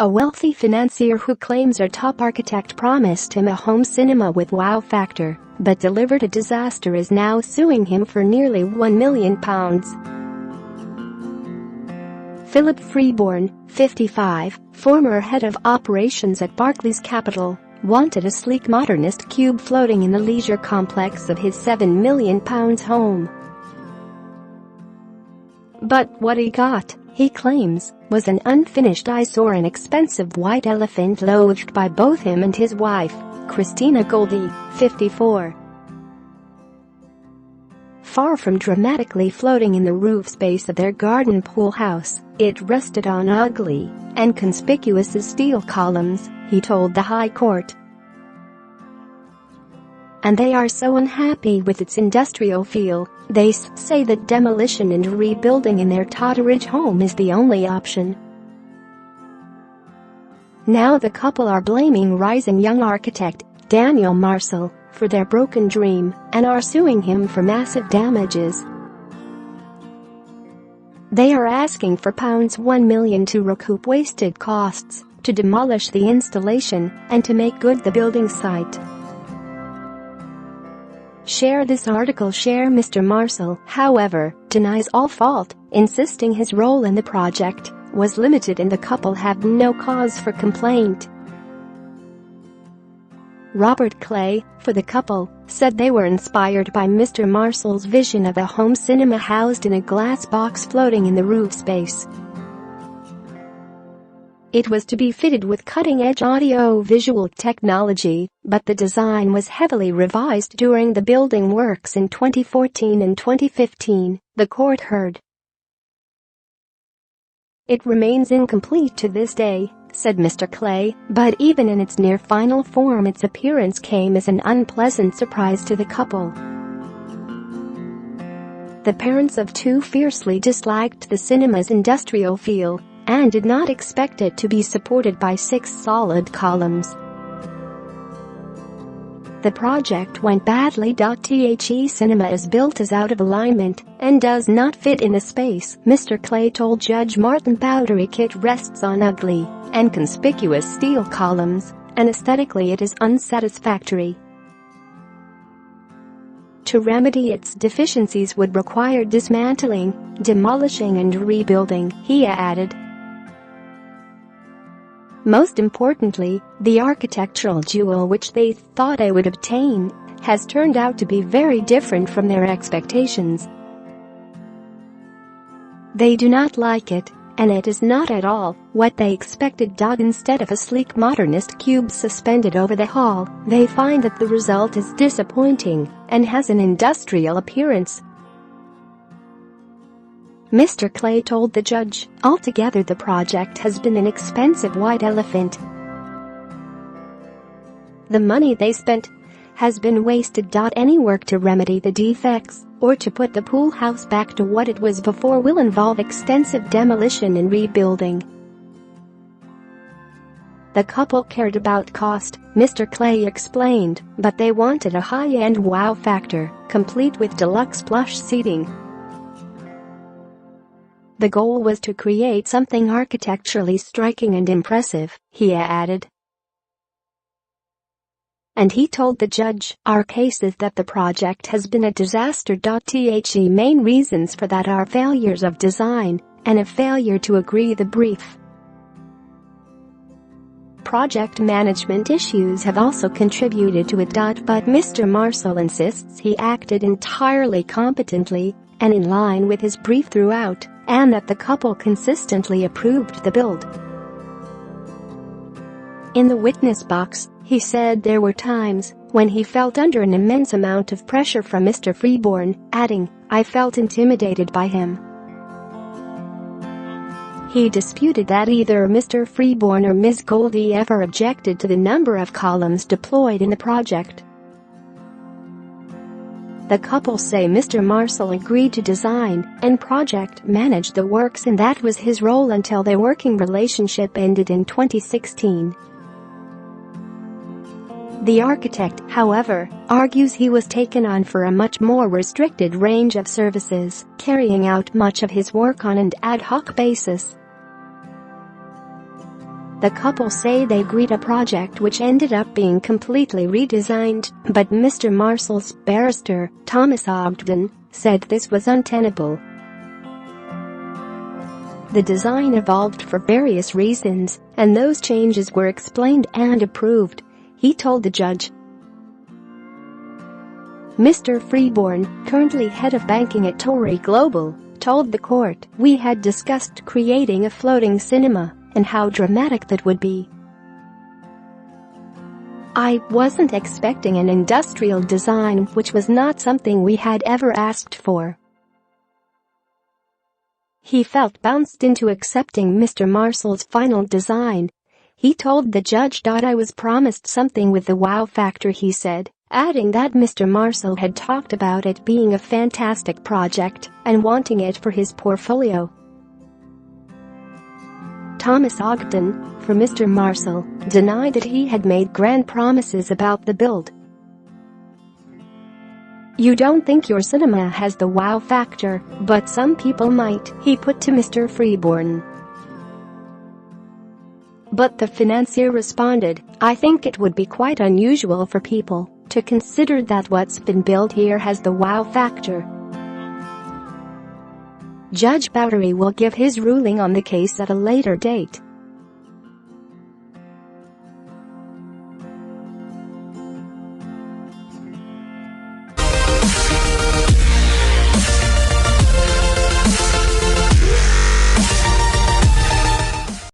A wealthy financier who claims our top architect promised him a home cinema with wow factor, but delivered a disaster, is now suing him for nearly £1 million. Philip Freeborn, 55, former head of operations at Barclays Capital, wanted a sleek modernist cube floating in the leisure complex of his £7 million home. But what he got, he claims, was an unfinished eyesore, an expensive white elephant loathed by both him and his wife, Christina Goldie, 54. Far from dramatically floating in the roof space of their garden pool house, it rested on ugly and conspicuous steel columns, he told the High Court. And they are so unhappy with its industrial feel, they say that demolition and rebuilding in their Totteridge home is the only option. Now the couple are blaming rising young architect Daniel Marcel for their broken dream and are suing him for massive damages. They are asking for £1 million to recoup wasted costs, to demolish the installation, and to make good the building site. Share this article. Share. Mr. Marcel, however, denies all fault, insisting his role in the project was limited and the couple have no cause for complaint. Robert Clay, for the couple, said they were inspired by Mr. Marcel's vision of a home cinema housed in a glass box floating in the roof space. It was to be fitted with cutting-edge audio-visual technology, but the design was heavily revised during the building works in 2014 and 2015, the court heard. It remains incomplete to this day, said Mr. Clay, but even in its near-final form its appearance came as an unpleasant surprise to the couple. The parents of two fiercely disliked the cinema's industrial feel and did not expect it to be supported by 6 solid columns. The project went badly. The cinema is built as out of alignment and does not fit in the space, Mr. Clay told Judge Martin Bowdery. It rests on ugly and conspicuous steel columns, and aesthetically it is unsatisfactory. To remedy its deficiencies would require dismantling, demolishing and rebuilding, he added. Most importantly, the architectural jewel which they thought they would obtain has turned out to be very different from their expectations. They do not like it, and it is not at all what they expected. Instead of a sleek modernist cube suspended over the hall, they find that the result is disappointing and has an industrial appearance. Mr. Clay told the judge, altogether the project has been an expensive white elephant. The money they spent has been wasted. Any work to remedy the defects or to put the pool house back to what it was before will involve extensive demolition and rebuilding. The couple cared about cost, Mr. Clay explained, but they wanted a high-end wow factor, complete with deluxe plush seating. The goal was to create something architecturally striking and impressive, he added. And he told the judge, our case is that the project has been a disaster. The main reasons for that are failures of design and a failure to agree the brief. Project management issues have also contributed to it. But Mr. Marcel insists he acted entirely competently and in line with his brief throughout, and that the couple consistently approved the build. In the witness box, he said there were times when he felt under an immense amount of pressure from Mr. Freeborn, adding, I felt intimidated by him. He disputed that either Mr. Freeborn or Ms. Goldie ever objected to the number of columns deployed in the project. The couple say Mr. Marcel agreed to design and project manage the works, and that was his role until their working relationship ended in 2016. The architect, however, argues he was taken on for a much more restricted range of services, carrying out much of his work on an ad hoc basis. The couple say they agreed a project which ended up being completely redesigned, but Mr. Marcel's barrister, Thomas Ogden, said this was untenable. The design evolved for various reasons, and those changes were explained and approved, he told the judge. Mr. Freeborn, currently head of banking at Torrey Global, told the court, "We had discussed creating a floating cinema and how dramatic that would be. I wasn't expecting an industrial design, which was not something we had ever asked for." He felt bounced into accepting Mr. Marcel's final design. He told the judge, "I was promised something with the wow factor," he said, adding that Mr. Marcel had talked about it being a fantastic project and wanting it for his portfolio. Thomas Ogden, for Mr. Marcel, denied that he had made grand promises about the build. "You don't think your cinema has the wow factor, but some people might," he put to Mr. Freeborn. But the Financier responded, "I think it would be quite unusual for people to consider that what's been built here has the wow factor." Judge Bowdery will give his ruling on the case at a later date.